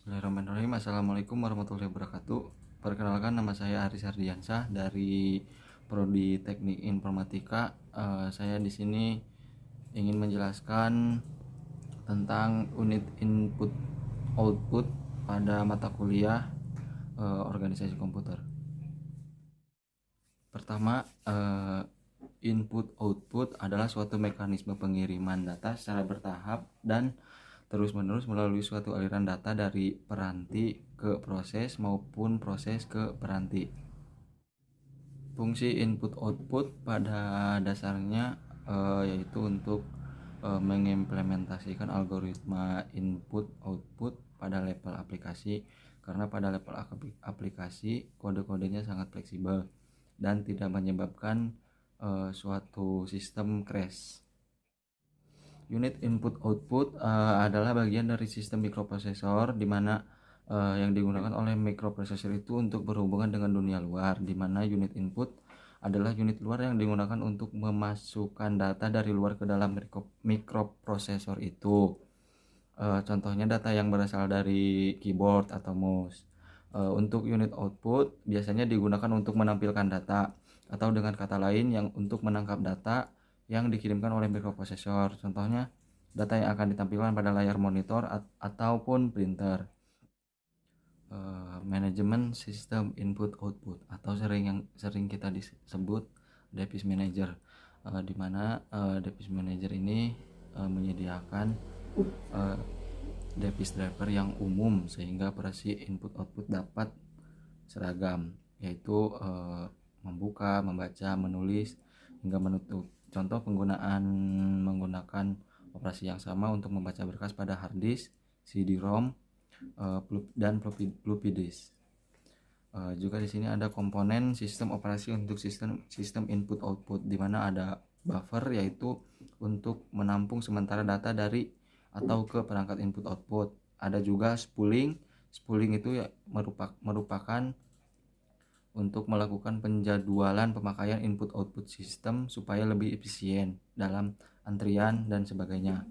Bismillahirrahmanirrahim. Assalamualaikum warahmatullahi wabarakatuh. Perkenalkan, nama saya Aris Ardiansah dari Prodi Teknik Informatika. Saya di sini ingin menjelaskan tentang unit input output pada mata kuliah organisasi komputer. Pertama, input output adalah suatu mekanisme pengiriman data secara bertahap dan terus-menerus melalui suatu aliran data dari peranti ke proses maupun proses ke peranti. Fungsi input-output pada dasarnya yaitu untuk mengimplementasikan algoritma input-output pada level aplikasi, karena pada level aplikasi kode-kodenya sangat fleksibel dan tidak menyebabkan suatu sistem crash. Unit input output adalah bagian dari sistem mikroprosesor, di mana yang digunakan oleh mikroprosesor itu untuk berhubungan dengan dunia luar, di mana unit input adalah unit luar yang digunakan untuk memasukkan data dari luar ke dalam mikroprosesor itu. Contohnya data yang berasal dari keyboard atau mouse. Untuk unit output biasanya digunakan untuk menampilkan data, atau dengan kata lain yang untuk menangkap data yang dikirimkan oleh mikroprosesor. Contohnya data yang akan ditampilkan pada layar monitor ataupun printer. Manajemen sistem input output atau sering kita disebut device manager, di mana device manager ini menyediakan device driver yang umum sehingga operasi input output dapat seragam, yaitu membuka, membaca, menulis hingga menutup. Contoh penggunaan menggunakan operasi yang sama untuk membaca berkas pada hard disk, CD-ROM, dan floppy disk. Juga di sini ada komponen sistem operasi untuk sistem input output, di mana ada buffer, yaitu untuk menampung sementara data dari atau ke perangkat input output. Ada juga spooling. Spooling itu ya merupakan untuk melakukan penjadwalan pemakaian input output sistem supaya lebih efisien dalam antrian dan sebagainya.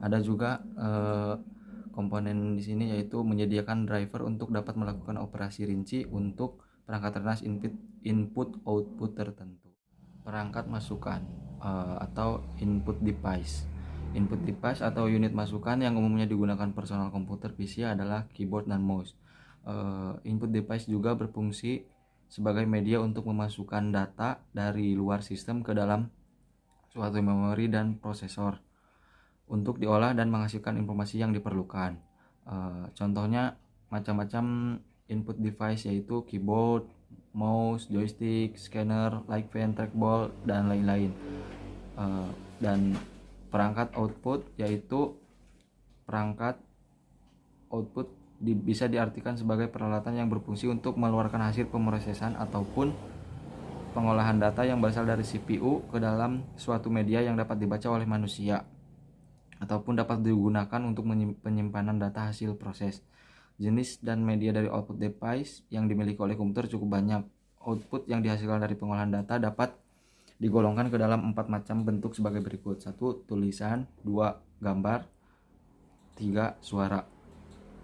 Ada juga komponen di sini, yaitu menyediakan driver untuk dapat melakukan operasi rinci untuk perangkat ternas input output tertentu. Perangkat masukan atau input device. Input device atau unit masukan yang umumnya digunakan personal komputer PC adalah keyboard dan mouse. Input device juga berfungsi sebagai media untuk memasukkan data dari luar sistem ke dalam suatu memori dan prosesor untuk diolah dan menghasilkan informasi yang diperlukan. Contohnya macam-macam input device, yaitu keyboard, mouse, joystick, scanner, light pen, trackball, dan lain-lain. Dan perangkat output, yaitu perangkat output bisa diartikan sebagai peralatan yang berfungsi untuk mengeluarkan hasil pemrosesan ataupun pengolahan data yang berasal dari CPU ke dalam suatu media yang dapat dibaca oleh manusia ataupun dapat digunakan untuk penyimpanan data hasil proses. Jenis dan media dari output device yang dimiliki oleh komputer cukup banyak. Output yang dihasilkan dari pengolahan data dapat digolongkan ke dalam 4 macam bentuk sebagai berikut. 1. Tulisan. 2. Gambar. 3. Suara.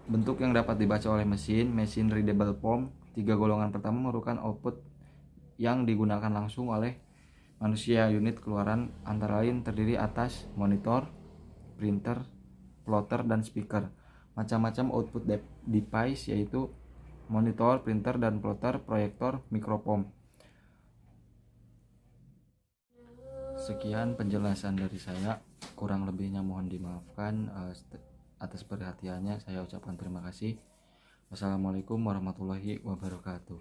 Bentuk yang dapat dibaca oleh machine readable form. 3 golongan pertama merupakan output yang digunakan langsung oleh manusia. Unit keluaran antara lain terdiri atas monitor, printer, plotter, dan speaker. Macam-macam output device yaitu monitor, printer, dan plotter, proyektor, mikrofon. Sekian penjelasan dari saya, kurang lebihnya mohon dimaafkan. Atas perhatiannya saya ucapkan terima kasih. Wassalamualaikum warahmatullahi wabarakatuh.